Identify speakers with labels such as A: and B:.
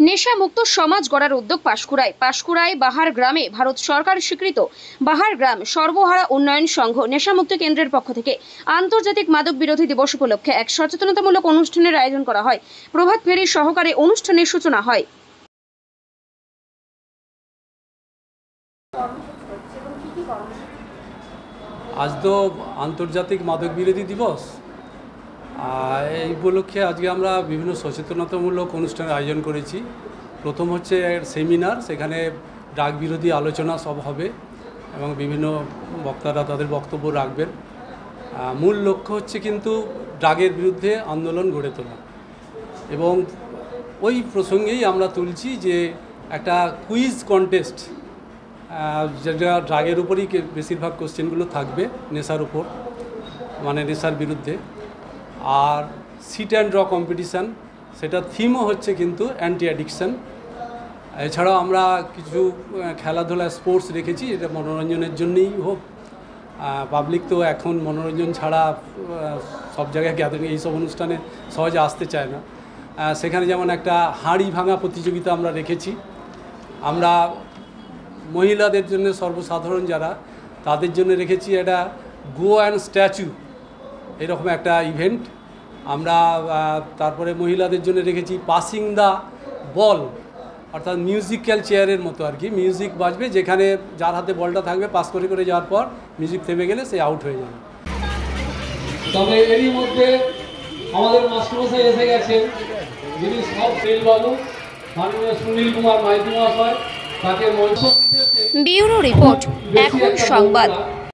A: নেশামুক্ত সমাজ গড়ার উদ্যোগ পাঁশকুড়ায় বাহার গ্রামে ভারত সরকার স্বীকৃত বাহার গ্রাম সর্বহারা উন্নয়ন সংঘ নেশামুক্ত কেন্দ্রের পক্ষ থেকে আন্তর্জাতিক মাদক বিরোধী দিবস উপলক্ষে এক সচেতনতামূলক অনুষ্ঠানের আয়োজন করা হয়। প্রভাত ফেরির সহকারে অনুষ্ঠানের সূচনা হয়।
B: আজ তো আন্তর্জাতিক মাদক বিরোধী দিবস, এই উপলক্ষে আজকে আমরা বিভিন্ন সচেতনতামূলক অনুষ্ঠানের আয়োজন করেছি। প্রথম হচ্ছে সেমিনার, সেখানে ড্রাগ বিরোধী আলোচনা সব হবে এবং বিভিন্ন বক্তারা তাদের বক্তব্য রাখবেন। মূল লক্ষ্য হচ্ছে কিন্তু ড্রাগের বিরুদ্ধে আন্দোলন গড়ে তোলা, এবং ওই প্রসঙ্গেই আমরা তুলছি যে একটা কুইজ কন্টেস্ট, যেটা ড্রাগের উপরই বেশিরভাগ কোশ্চেনগুলো থাকবে, নেশার উপর, মানে নেশার বিরুদ্ধে। আর সিট অ্যান্ড ড্র কম্পিটিশান, সেটা থিমও হচ্ছে কিন্তু অ্যান্টি অ্যাডিকশান। এছাড়াও আমরা কিছু খেলাধুলা স্পোর্টস রেখেছি, এটা মনোরঞ্জনের জন্যই হোক। পাবলিক তো এখন মনোরঞ্জন ছাড়া সব জায়গায় গ্যাদারিং, এইসব অনুষ্ঠানে সহজে আসতে চায় না। সেখানে যেমন একটা হাঁড়ি ভাঙা প্রতিযোগিতা আমরা রেখেছি। আমরা মহিলাদের জন্য, সর্বসাধারণ যারা, তাদের জন্য রেখেছি একটা গো অ্যান্ড স্ট্যাচু, এরকম একটা ইভেন্ট। আমরা তারপরে মহিলাদের জন্য রেখেছি পাসিং দ্য বল, অর্থাৎ মিউজিক্যাল চেয়ারের মতো আর কি, মিউজিক বাজবে, যেখানে যার হাতে বলটা থাকবে পাস করে যাওয়ার পর মিউজিক থেমে গেলে সে আউট হয়ে যাবে।
C: তবে এরই মধ্যে আমাদের মাস্টারমশাই এসে গেছেন, যিনি সব সেলবাবু মাননীয় সুনীল কুমার মাইতি মহাশয়, তাকে মঞ্চ।
A: ব্যুরো রিপোর্ট, এখন সংবাদ।